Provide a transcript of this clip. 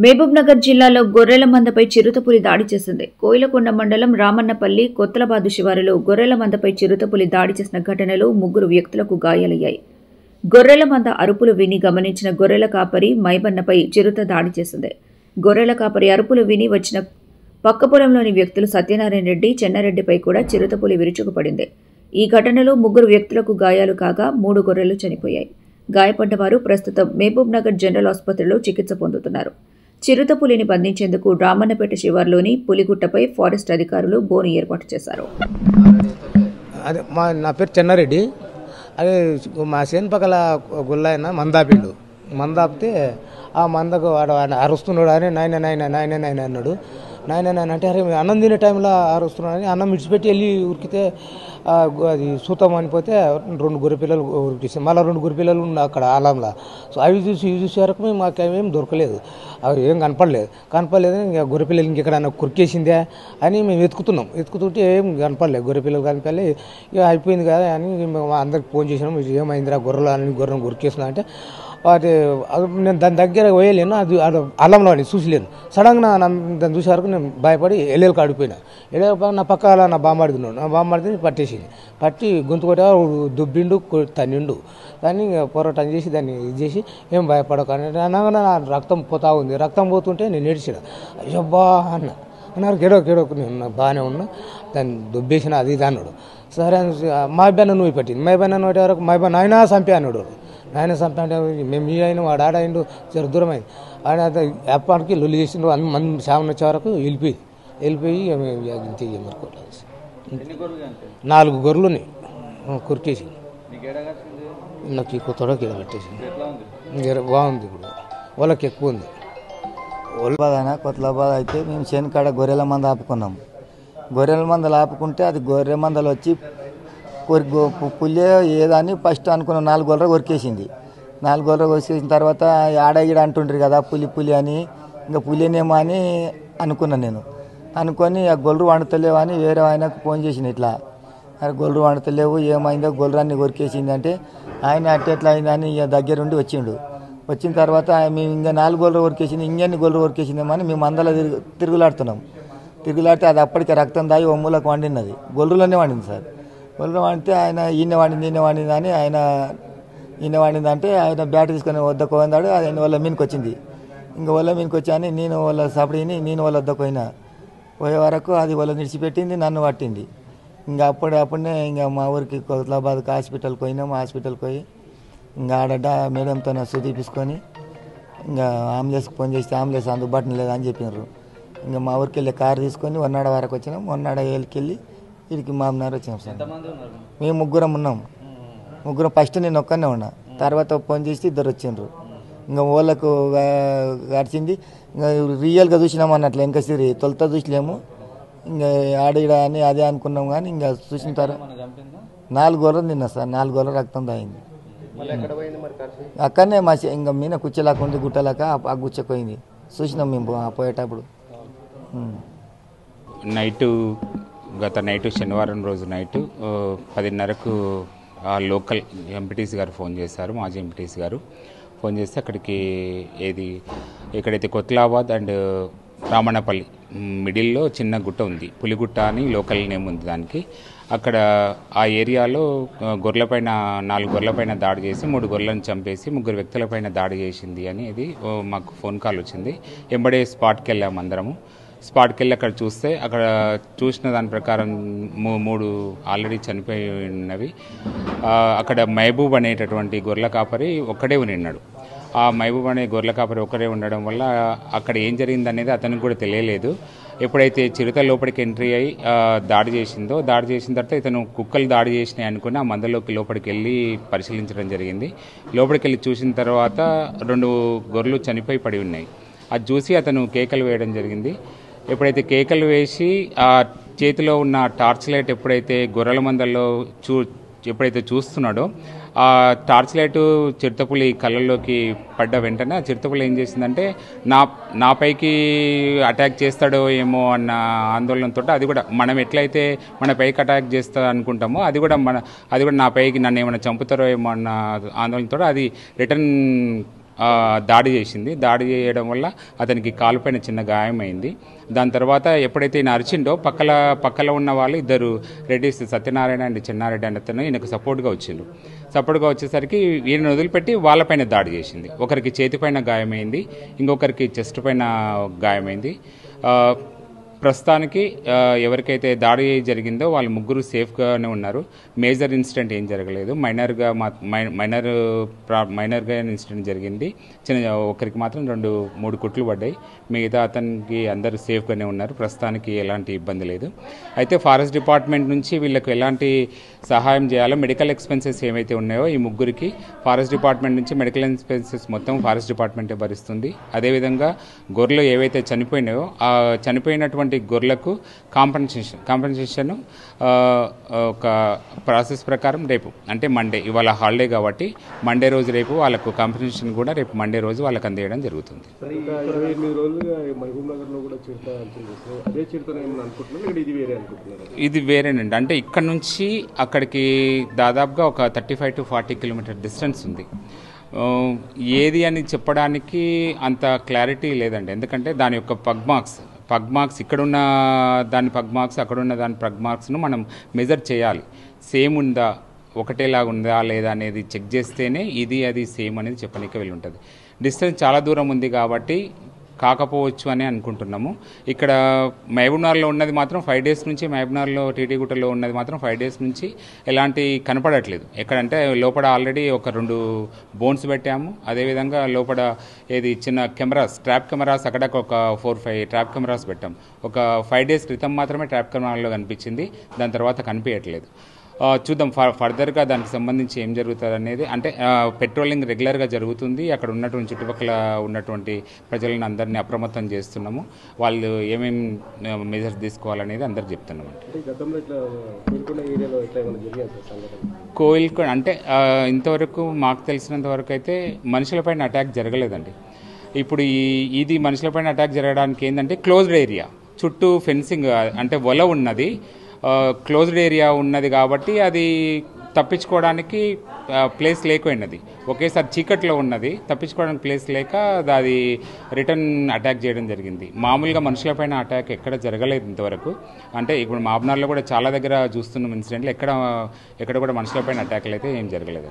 మహబూబ్నగర్ జిల్లాలో గొర్రెల మందపై చిరుతపులి దాడి చేసింది. కోయిలకొండ మండలం రామన్నపల్లి కొత్తలబాదు శివారులో గొర్రెల మందపై చిరుతపులి దాడి చేసిన ఘటనలో 3 వ్యక్తులకు గాయాలయ్యాయి. గొర్రెల మంద అరుపులు విని గమనించిన గొర్రెల కాపరి మైబన్నపై చిరుత దాడి చేసింది. గొర్రెల కాపరి అరుపులు విని వచ్చిన పక్క పొలంలోని వ్యక్తులు సత్యనారాయణ రెడ్డి, చెన్నారెడ్డిపై కూడా చిరుతపులి విరుచుకుపడింది. ఈ ఘటనలో 3 వ్యక్తులకు గాయాలు కాగా 3 గొర్రెలు చనిపోయాయి. గాయపడ్డవారు ప్రస్తుతం మహబూబ్నగర్ జనరల్ ఆసుపత్రిలో చికిత్స పొందుతున్నారు. చిరుతపులిని బంధించేందుకు రామన్నపేట శివార్లోని పులిగుట్టపై ఫారెస్ట్ అధికారులు బోను ఏర్పాటు చేశారు. నా పేరు చెన్నారెడ్డి. అదే మా చేను పక్కల గుళ్ళాయన మందాపిండు. మందాపితే ఆ మందకు వాడు అరుస్తున్నాడు అని నాయన నాయన నాయన నాయన అన్నాడు. నాయన నాయన అంటే అరే అన్నం తినే టైంలో అరుస్తున్నాడు అని అన్నం విడిచిపెట్టి వెళ్ళి ఉరికితే అది సూతం అనిపోతే 2 గొర్రె పిల్లలు ఉరికిస్తాయి. మళ్ళీ 2 గొర్రె పిల్లలు ఉన్నాయి అక్కడ ఆలంలో. సో అవి చూసే వరకు మాకేమేం దొరకలేదు, అవి ఏం కనపడలేదు. ఇంకా గొర్రె పిల్లలు ఇంకెక్కడన్నా కురికేసిందే అని మేము వెతుకుతుంటే ఏం కనపడలేదు, గొర్రె పిల్లలు కనపడలే. ఇక అయిపోయింది కదా అని అందరికి ఫోన్ చేసినాం, ఏమైందిరా గొర్రెను కురికేస్తున్నా అంటే నేను దాని దగ్గర పోయలేను, అది అల్లంలో అని చూసలేను. సడన్గా దాన్ని చూసే వరకు నేను భయపడి ఎల్లెలకు ఆడిపోయినా. నా పక్క నా బామ్మాడుతున్నాడు, నా బామ్మాడితే పట్టి గొంతు కొట్ట దుబ్బిండు తన్నిండు. దాన్ని పోరాటం చేసి దాన్ని ఇది చేసి ఏం భయపడకండి అనగా నా రక్తం పోతా ఉంది. రక్తం పోతుంటే నేను ఏడిచిన, అయ్యబ్బా అన్నారు. గెడవకు నేను బాగానే ఉన్నా, దాన్ని దుబ్బేసిన అది ఇది అన్నాడు. సరే మా అబ్బాయి నువ్వు పట్టింది, మా అబ్బాయి నన్ను వాటి వరకు మా అబ్బాయి నాయన చంపే అన్నాడు. నాయన చంపే అంటే మేము మీ అయిన వాడు ఆడాయిండు, జర దూరం అయింది. ఆయన ఎప్పటికీ లొల్లి చేసిండు. మంది శామన వచ్చే వరకు వెళ్ళిపోయి మరుకోలేదు. 4 గొర్రెలుని కురికేసి నాకు ఎక్కువ తొడకి పెట్టేసి బాగుంది. ఇప్పుడు వాళ్ళకి ఎక్కువ ఉంది. కొత్తలాబాద్ అయితే మేము చేను కాడ గొర్రెల మంద ఆపుకున్నాం. గొర్రెల మందలు ఆపుకుంటే అది గొర్రె మందలు వచ్చి పుల్లే ఏదని ఫస్ట్ అనుకున్నాం. 4 గొర్రెలు కొరికేసింది. 4 గొర్రెలు కొరికేసిన తర్వాత ఆడగిడ అంటుండ్రు కదా పులి అని, ఇంకా పులినేమో అని అనుకున్నాను. నేను అనుకొని ఆ గొర్రెలు వండుతలేవు అని వేరే ఆయనకు ఫోన్ చేసిన, ఇట్లా అరే గొర్రెలు వండుతలేవు ఏమైందో గొర్రెన్ని కొరికేసింది అంటే ఆయన అట్టెట్లా అయిందని ఇక దగ్గరుండి వచ్చిండు. వచ్చిన తర్వాత మేము ఇంకా 4 గొర్రెలు కొరికేసింది, ఇంకెన్ని గొర్రెలు కొరికేసిందేమని మేము అందరూ తిరుగులాడితే అది అప్పటికే రక్తం దాగి ఒమ్ములకు వండినది, గొర్రెలోనే వండింది సార్. గొర్రెలు వండితే ఆయన ఈయన వండింది అని ఈయన వండిందంటే ఆయన బ్యాట్ తీసుకొని వద్దకు పోయిందాడు. అది వాళ్ళ మీదకి వచ్చింది. ఇంకా వాళ్ళ మీదకి వచ్చాని నేను వాళ్ళ సపడిని నేను వాళ్ళ వద్దకు పోయే వరకు అది వాళ్ళ నిడిచిపెట్టింది, నన్ను పట్టింది. ఇంకా అప్పుడే ఇంకా మా ఊరికి కొత్తలాబాద్కి హాస్పిటల్కి పోయినాము. హాస్పిటల్కి పోయి ఇంకా ఆడడ్డ మేడంతో చూపించుకొని ఇంకా అంబులెన్స్కి ఫోన్ చేస్తే అంబులెన్స్ అందుబాటులో లేదని చెప్పినారు. ఇంకా మా ఊరికి వెళ్ళి కారు తీసుకొని వన్నాడ వరకు వచ్చినాం. వన్నాడ వెళ్ళి వీడికి మామూలు వచ్చినాం సార్. మేము 3 ఉన్నాం. 3 ఫస్ట్ నేను ఒక్కనే ఉన్నా, తర్వాత ఫోన్ చేసి 2 వచ్చిండ్రు. ఇంకా వాళ్ళకు గడిచింది. ఇంకా రియల్గా చూసినాం అన్నట్లు ఇంకా సిరి తొలుత చూసలేము. ఇంకా ఆడిడ అని అదే అనుకున్నాం. కానీ ఇంకా చూసిన తర్వాత 4 గొర్రెలు తిన్నా సార్. 4 గొర్రెలు రక్తం తాగింది. అక్కడనే మా ఇంకా మీన కుచ్చేలాగా ఉంది, గుట్టలాక ఆ గుచ్చపోయింది. చూసినాం మేము పోయేటప్పుడు. గత నైటు శనివారం రోజు నైటు 10:30కు లోకల్ ఎంపీటీసీ గారు ఫోన్ చేశారు. మాజీ ఎంపీటీసీ గారు ఫోన్ చేస్తే అక్కడికి ఎక్కడైతే కొత్తలాబాద్ అండ్ రామన్నపల్లి మిడిల్లో చిన్న గుట్ట ఉంది, పులిగుట్ట అని లోకల్ నేమ్ ఉంది దానికి. అక్కడ ఆ ఏరియాలో 4 గొర్రెలపైన దాడి చేసి 3 గొర్రెలను చంపేసి 3 వ్యక్తులపైన దాడి చేసింది అనేది మాకు ఫోన్ కాల్ వచ్చింది. ఎంబడే స్పాట్కి వెళ్ళాము అందరము. స్పాట్కి వెళ్ళి అక్కడ చూస్తే అక్కడ చూసిన దాని ప్రకారం 3 ఆల్రెడీ చనిపోయి ఉన్నవి. అక్కడ మహబూబ్ అనేటటువంటి గొర్రెల కాపరి ఒక్కడే ఉన్నాడు. ఆ మహబూబ్ అనే గొర్రెల కాపరి ఒక్కడే ఉండడం వల్ల అక్కడ ఏం జరిగింది అనేది అతనికి కూడా తెలియలేదు. ఎప్పుడైతే చిరుత లోపలికి ఎంట్రీ అయ్యి దాడి చేసిన తర్వాత ఇతను కుక్కలు దాడి చేసినాయి అనుకుని ఆ మందలోకి లోపలికి వెళ్ళి పరిశీలించడం జరిగింది. లోపలికి వెళ్ళి చూసిన తర్వాత 2 గొర్రెలు చనిపోయి పడి ఉన్నాయి. అది చూసి అతను కేకలు వేయడం జరిగింది. ఎప్పుడైతే కేకలు వేసి ఆ చేతిలో ఉన్న టార్చ్ లైట్ ఎప్పుడైతే గొర్రెల మందల్లో ఎప్పుడైతే చూస్తున్నాడో ఆ టార్చ్ లైట్ చిరుతపులి కళ్ళల్లోకి పడ్డ వెంటనే ఆ చిరుతపులి ఏం చేసిందంటే నాపైకి అటాక్ చేస్తాడో ఏమో అన్న ఆందోళనతో, అది కూడా మనం ఎట్లయితే మన పైకి అటాక్ చేస్తా అనుకుంటామో అది కూడా నా పైకి నన్ను ఏమైనా చంపుతారో ఏమో అన్న ఆందోళనతో అది రిటర్న్ దాడి చేసింది. దాడి చేయడం వల్ల అతనికి కాలుపైన చిన్న గాయమైంది. దాని తర్వాత ఎప్పుడైతే ఈయన అరిచిండో పక్కల ఉన్న వాళ్ళు ఇద్దరు రెడ్డిస్, సత్యనారాయణ అండ్ చెన్నారెడ్డి అనే అతను ఈయనకు సపోర్ట్గా వచ్చిండు. సపోర్ట్గా వచ్చేసరికి ఈయన వదిలిపెట్టి వాళ్ళపైన దాడి చేసింది. ఒకరికి చేతిపైన గాయమైంది, ఇంకొకరికి చెస్ట్ పైన గాయమైంది. ప్రస్తుతానికి ఎవరికైతే దాడి జరిగిందో వాళ్ళు ముగ్గురు సేఫ్గానే ఉన్నారు. మేజర్ ఇన్సిడెంట్ ఏం జరగలేదు. మైనర్గా ఇన్సిడెంట్ జరిగింది. ఒకరికి మాత్రం 2-3 కుట్లు పడ్డాయి. మిగతా అతనికి అందరూ సేఫ్గానే ఉన్నారు. ప్రస్తుతానికి ఎలాంటి ఇబ్బంది లేదు. అయితే ఫారెస్ట్ డిపార్ట్మెంట్ నుంచి వీళ్ళకు ఎలాంటి సహాయం చేయాలో, మెడికల్ ఎక్స్పెన్సెస్ ఏవైతే ఉన్నాయో ఈ ముగ్గురికి ఫారెస్ట్ డిపార్ట్మెంట్ నుంచి మెడికల్ ఎక్స్పెన్సెస్ మొత్తం ఫారెస్ట్ డిపార్ట్మెంటే భరిస్తుంది. అదేవిధంగా గొర్రెలు ఏవైతే చనిపోయినాయో ఆ చనిపోయినటువంటి గొర్రెలకు కాంపెన్సేషన్ ఒక ప్రాసెస్ ప్రకారం రేపు అంటే మండే, ఇవాళ హాలిడే కాబట్టి మండే రోజు రేపు వాళ్ళకు కాంపెన్సేషన్ కూడా రేపు మండే రోజు వాళ్ళకి అందజేయడం జరుగుతుంది. ఇది వేరేనండి. అంటే ఇక్కడ నుంచి అక్కడికి దాదాపుగా ఒక 35 to 40 కిలోమీటర్ డిస్టెన్స్ ఉంది. ఏది అని చెప్పడానికి అంత క్లారిటీ లేదండి. ఎందుకంటే దాని యొక్క పగ్ మార్క్స్ ఇక్కడున్న దాని పగ్ మార్క్స్, అక్కడున్న దాని పగ్ మార్క్స్ను మనం మెజర్ చేయాలి. సేమ్ ఉందా, ఒకటేలాగా ఉందా లేదా అనేది చెక్ చేస్తేనే ఇది అది సేమ్ అనేది చెప్పడానికి వెళ్ళి ఉంటుంది. డిస్టెన్స్ చాలా దూరం ఉంది కాబట్టి కాకపోవచ్చు అని అనుకుంటున్నాము. ఇక్కడ మహబూబ్నగర్లో ఉన్నది మాత్రం 5 days నుంచి, మహబూబ్నగర్లో టీటీగుట్టలో ఉన్నది మాత్రం 5 days నుంచి ఎలాంటి కనపడట్లేదు. ఎక్కడంటే లోపల ఆల్రెడీ ఒక 2 బోన్స్ పెట్టాము. అదేవిధంగా లోపల ఏది చిన్న ట్రాప్ కెమెరాస్ అక్కడ ఒక 4-5 ట్రాప్ కెమెరాస్ పెట్టాం. ఒక 5 days క్రితం మాత్రమే ట్రాప్ కెమెరాలో కనిపించింది. దాని తర్వాత కనిపించట్లేదు. చూద్దాం ఫర్దర్గా దానికి సంబంధించి ఏం జరుగుతుంది అనేది. అంటే పెట్రోలింగ్ రెగ్యులర్గా జరుగుతుంది. అక్కడ ఉన్నటువంటి చుట్టుపక్కల ఉన్నటువంటి ప్రజలను అందరినీ అప్రమత్తం చేస్తున్నాము. వాళ్ళు ఏమేమి మెజర్స్ తీసుకోవాలనేది అందరికి చెప్తున్నాము. కోయిల్కొండ అంటే ఇంతవరకు మాకు తెలిసినంత వరకు అయితే మనుషులపైన అటాక్ జరగలేదండి. ఇప్పుడు ఇది మనుషులపైన అటాక్ జరగడానికి ఏంటంటే క్లోజ్డ్ ఏరియా, చుట్టూ ఫెన్సింగ్ అంటే వల ఉన్నది, క్లోజ్డ్ ఏరియా ఉన్నది కాబట్టి అది తప్పించుకోవడానికి ప్లేస్ లేకపోయినది. ఒకేసారి చీకట్లో ఉన్నది, తప్పించుకోవడానికి ప్లేస్ లేక అది రిటర్న్ అటాక్ చేయడం జరిగింది. మామూలుగా మనుషులపైన అటాక్ ఎక్కడ జరగలేదు ఇంతవరకు. అంటే ఇప్పుడు మహబూబ్నగర్లో కూడా చాలా దగ్గర చూస్తున్న ఇన్సిడెంట్లు ఎక్కడ కూడా మనుషులపైన అటాక్లు అయితే ఏం జరగలేదు.